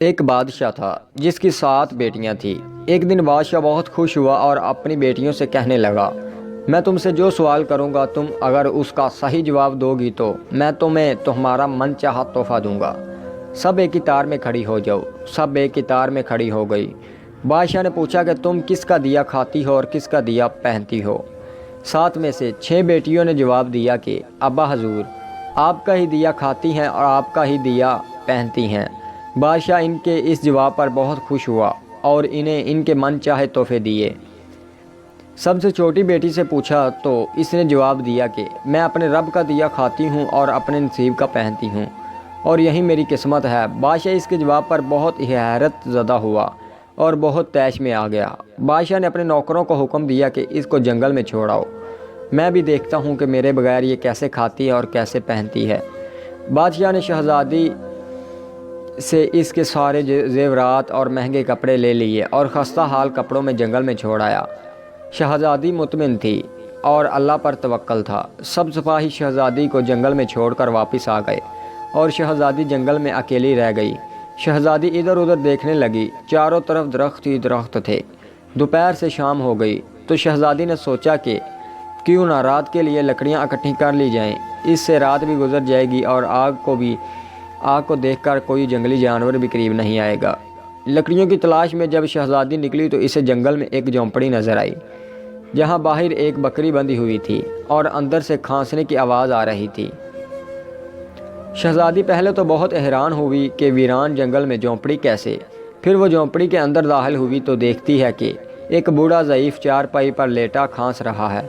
ایک بادشاہ تھا جس کی 7 بیٹیاں تھیں۔ ایک دن بادشاہ بہت خوش ہوا اور اپنی بیٹیوں سے کہنے لگا، میں تم سے جو سوال کروں گا تم اگر اس کا صحیح جواب دو گی تو میں تمہیں تمہارا من چاہا تحفہ دوں گا۔ سب ایک قطار میں کھڑی ہو جاؤ۔ سب ایک قطار میں کھڑی ہو گئی۔ بادشاہ نے پوچھا کہ تم کس کا دیا کھاتی ہو اور کس کا دیا پہنتی ہو؟ 7 میں سے 6 بیٹیوں نے جواب دیا کہ ابا حضور، آپ کا ہی دیا کھاتی ہیں اور آپ کا ہی دیا پہنتی ہیں۔ بادشاہ ان کے اس جواب پر بہت خوش ہوا اور انہیں ان کے من چاہے تحفے دیے۔ سب سے چھوٹی بیٹی سے پوچھا تو اس نے جواب دیا کہ میں اپنے رب کا دیا کھاتی ہوں اور اپنے نصیب کا پہنتی ہوں اور یہی میری قسمت ہے۔ بادشاہ اس کے جواب پر بہت حیرت زدہ ہوا اور بہت طیش میں آ گیا۔ بادشاہ نے اپنے نوکروں کو حکم دیا کہ اس کو جنگل میں چھوڑاؤ، میں بھی دیکھتا ہوں کہ میرے بغیر یہ کیسے کھاتی ہے اور کیسے پہنتی ہے۔ بادشاہ نے شہزادی سے اس کے سارے زیورات اور مہنگے کپڑے لے لیے اور خستہ حال کپڑوں میں جنگل میں چھوڑایا۔ شہزادی مطمئن تھی اور اللہ پر توکل تھا۔ سب سپاہی شہزادی کو جنگل میں چھوڑ کر واپس آ گئے اور شہزادی جنگل میں اکیلی رہ گئی۔ شہزادی ادھر ادھر دیکھنے لگی، چاروں طرف درخت ہی درخت تھے۔ دوپہر سے شام ہو گئی تو شہزادی نے سوچا کہ کیوں نہ رات کے لیے لکڑیاں اکٹھی کر لی جائیں، اس سے رات بھی گزر جائے گی اور آگ کو دیکھ کر کوئی جنگلی جانور بھی قریب نہیں آئے گا۔ لکڑیوں کی تلاش میں جب شہزادی نکلی تو اسے جنگل میں ایک جھونپڑی نظر آئی جہاں باہر ایک بکری بندھی ہوئی تھی اور اندر سے کھانسنے کی آواز آ رہی تھی۔ شہزادی پہلے تو بہت حیران ہوئی کہ ویران جنگل میں جھونپڑی کیسے؟ پھر وہ جھونپڑی کے اندر داخل ہوئی تو دیکھتی ہے کہ ایک بوڑھا ضعیف چارپائی پر لیٹا کھانس رہا ہے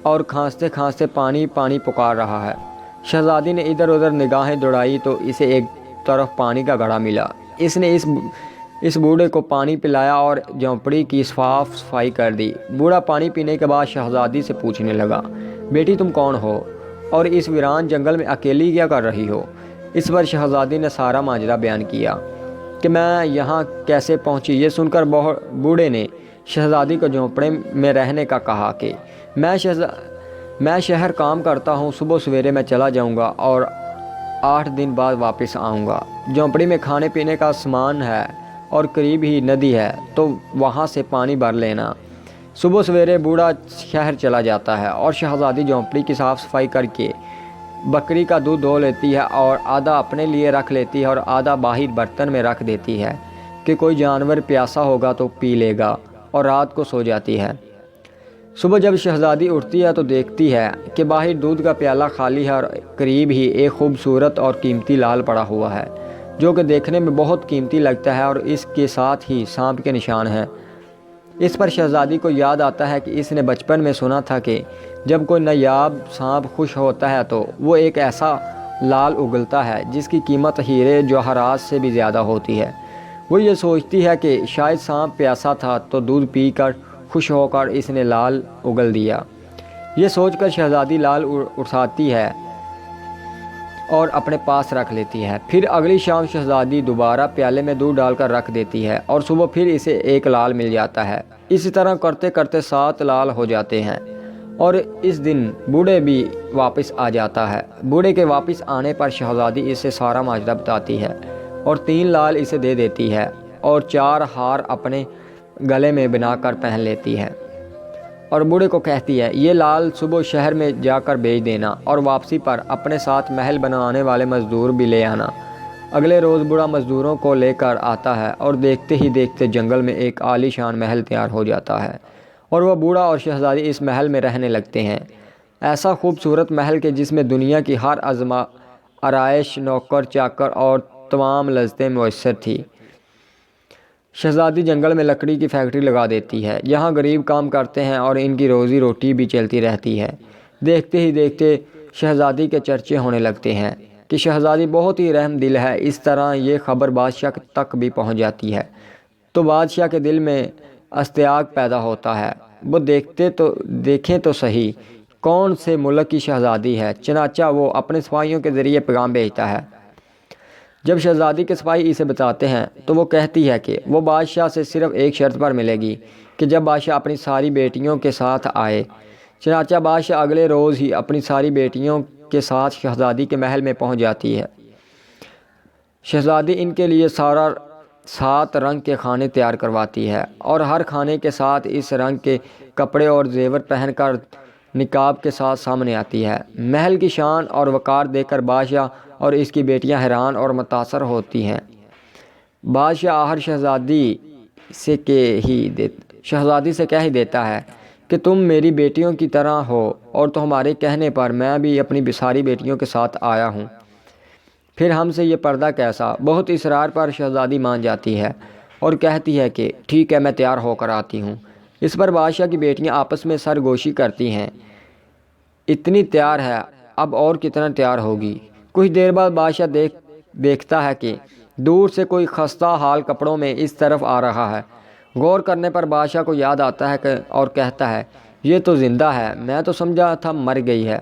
اور کھانستے کھانستے پانی پانی پکار رہا ہے۔ شہزادی نے ادھر ادھر نگاہیں دوڑائی تو اسے ایک طرف پانی کا گھڑا ملا۔ اس نے اس بوڑھے کو پانی پلایا اور جھونپڑی کی صاف صفائی کر دی۔ بوڑھا پانی پینے کے بعد شہزادی سے پوچھنے لگا، بیٹی تم کون ہو اور اس ویران جنگل میں اکیلی کیا کر رہی ہو؟ اس پر شہزادی نے سارا ماجرا بیان کیا کہ میں یہاں کیسے پہنچی۔ یہ سن کر بوڑھے نے شہزادی کو جھونپڑے میں رہنے کا کہا کہ میں شہر کام کرتا ہوں، صبح سویرے میں چلا جاؤں گا اور 8 دن بعد واپس آؤں گا۔ جھونپڑی میں کھانے پینے کا سامان ہے اور قریب ہی ندی ہے تو وہاں سے پانی بھر لینا۔ صبح سویرے بوڑھا شہر چلا جاتا ہے اور شہزادی جھونپڑی کی صاف صفائی کر کے بکری کا دودھ دھو لیتی ہے اور آدھا اپنے لیے رکھ لیتی ہے اور آدھا باہر برتن میں رکھ دیتی ہے کہ کوئی جانور پیاسا ہوگا تو پی لے گا، اور رات کو سو جاتی ہے۔ صبح جب شہزادی اٹھتی ہے تو دیکھتی ہے کہ باہر دودھ کا پیالہ خالی ہے اور قریب ہی ایک خوبصورت اور قیمتی لال پڑا ہوا ہے جو کہ دیکھنے میں بہت قیمتی لگتا ہے اور اس کے ساتھ ہی سانپ کے نشان ہیں۔ اس پر شہزادی کو یاد آتا ہے کہ اس نے بچپن میں سنا تھا کہ جب کوئی نایاب سانپ خوش ہوتا ہے تو وہ ایک ایسا لال اگلتا ہے جس کی قیمت ہیرے جواہرات سے بھی زیادہ ہوتی ہے۔ وہ یہ سوچتی ہے کہ شاید سانپ پیاسا تھا تو دودھ پی کر خوش ہو کر اس نے لال اگل دیا۔ یہ سوچ کر شہزادی لال اٹھاتی ہے اور اپنے پاس رکھ لیتی ہے۔ پھر اگلی شام شہزادی دوبارہ پیالے میں دودھ ڈال کر رکھ دیتی ہے اور صبح پھر اسے ایک لال مل جاتا ہے۔ اسی طرح کرتے کرتے 7 لال ہو جاتے ہیں اور اس دن بوڑھے بھی واپس آ جاتا ہے۔ بوڑھے کے واپس آنے پر شہزادی اسے سارا ماجرا بتاتی ہے اور 3 لال اسے دے دیتی ہے اور 4 ہار اپنے گلے میں بنا کر پہن لیتی ہے اور بوڑھے کو کہتی ہے یہ لال صبح شہر میں جا کر بیچ دینا اور واپسی پر اپنے ساتھ محل بنانے والے مزدور بھی لے آنا۔ اگلے روز بوڑھا مزدوروں کو لے کر آتا ہے اور دیکھتے ہی دیکھتے جنگل میں ایک عالی شان محل تیار ہو جاتا ہے اور وہ بوڑھا اور شہزادی اس محل میں رہنے لگتے ہیں۔ ایسا خوبصورت محل کہ جس میں دنیا کی ہر آرائش، نوکر چاکر اور تمام لذتیں میسر تھی۔ شہزادی جنگل میں لکڑی کی فیکٹری لگا دیتی ہے، یہاں غریب کام کرتے ہیں اور ان کی روزی روٹی بھی چلتی رہتی ہے۔ دیکھتے ہی دیکھتے شہزادی کے چرچے ہونے لگتے ہیں کہ شہزادی بہت ہی رحم دل ہے۔ اس طرح یہ خبر بادشاہ تک بھی پہنچ جاتی ہے تو بادشاہ کے دل میں اشتیاق پیدا ہوتا ہے، وہ دیکھیں تو صحیح کون سے ملک کی شہزادی ہے۔ چنانچہ وہ اپنے سپاہیوں کے ذریعے پیغام بھیجتا ہے۔ جب شہزادی کے سپاہی اسے بتاتے ہیں تو وہ کہتی ہے کہ وہ بادشاہ سے صرف ایک شرط پر ملے گی کہ جب بادشاہ اپنی ساری بیٹیوں کے ساتھ آئے۔ چنانچہ بادشاہ اگلے روز ہی اپنی ساری بیٹیوں کے ساتھ شہزادی کے محل میں پہنچ جاتی ہے۔ شہزادی ان کے لیے سارا 7 رنگ کے کھانے تیار کرواتی ہے اور ہر کھانے کے ساتھ اس رنگ کے کپڑے اور زیور پہن کر نقاب کے ساتھ سامنے آتی ہے۔ محل کی شان اور وقار دیکھ کر بادشاہ اور اس کی بیٹیاں حیران اور متاثر ہوتی ہیں۔ بادشاہ آخر شہزادی سے کہہ ہی دیتا ہے کہ تم میری بیٹیوں کی طرح ہو اور تمہارے کہنے پر میں بھی اپنی ساری بیٹیوں کے ساتھ آیا ہوں، پھر ہم سے یہ پردہ کیسا؟ بہت اصرار پر شہزادی مان جاتی ہے اور کہتی ہے کہ ٹھیک ہے، میں تیار ہو کر آتی ہوں۔ اس پر بادشاہ کی بیٹیاں آپس میں سرگوشی کرتی ہیں، اتنی تیار ہے، اب اور کتنا تیار ہوگی۔ کچھ دیر بعد بادشاہ دیکھتا ہے کہ دور سے کوئی خستہ حال کپڑوں میں اس طرف آ رہا ہے۔ غور کرنے پر بادشاہ کو یاد آتا ہے اور کہتا ہے یہ تو زندہ ہے، میں تو سمجھا تھا مر گئی ہے،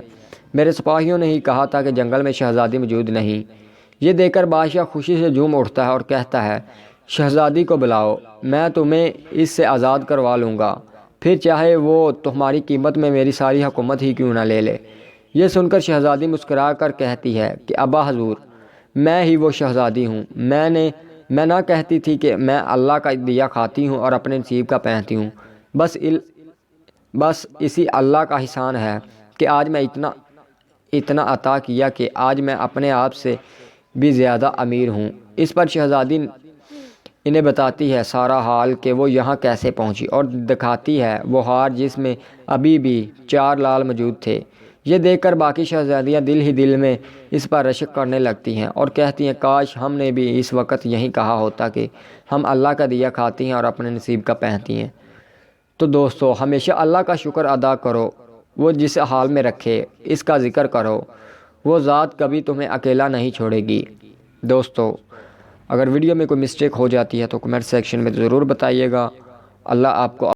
میرے سپاہیوں نے ہی کہا تھا کہ جنگل میں شہزادی موجود نہیں۔ یہ دیکھ کر بادشاہ خوشی سے جھوم اٹھتا ہے اور کہتا ہے شہزادی کو بلاؤ، میں تمہیں اس سے آزاد کروا لوں گا، پھر چاہے وہ تمہاری قیمت میں میری ساری حکومت ہی کیوں نہ لے لے۔ یہ سن کر شہزادی مسکرا کر کہتی ہے کہ ابا حضور، میں ہی وہ شہزادی ہوں، میں نہ کہتی تھی کہ میں اللہ کا دیا کھاتی ہوں اور اپنے نصیب کا پہنتی ہوں۔ بس اسی اللہ کا احسان ہے کہ آج میں اتنا عطا کیا کہ آج میں اپنے آپ سے بھی زیادہ امیر ہوں۔ اس پر شہزادی انہیں بتاتی ہے سارا حال کہ وہ یہاں کیسے پہنچی اور دکھاتی ہے وہ ہار جس میں ابھی بھی 4 لال موجود تھے۔ یہ دیکھ کر باقی شہزادیاں دل ہی دل میں اس پر رشک کرنے لگتی ہیں اور کہتی ہیں کاش ہم نے بھی اس وقت یہی کہا ہوتا کہ ہم اللہ کا دیا کھاتی ہیں اور اپنے نصیب کا پہنتی ہیں۔ تو دوستو، ہمیشہ اللہ کا شکر ادا کرو، وہ جس حال میں رکھے اس کا ذکر کرو، وہ ذات کبھی تمہیں اکیلا نہیں چھوڑے گی۔ دوستو، اگر ویڈیو میں کوئی مسٹیک ہو جاتی ہے تو کمنٹ سیکشن میں ضرور بتائیے گا۔ اللہ آپ کو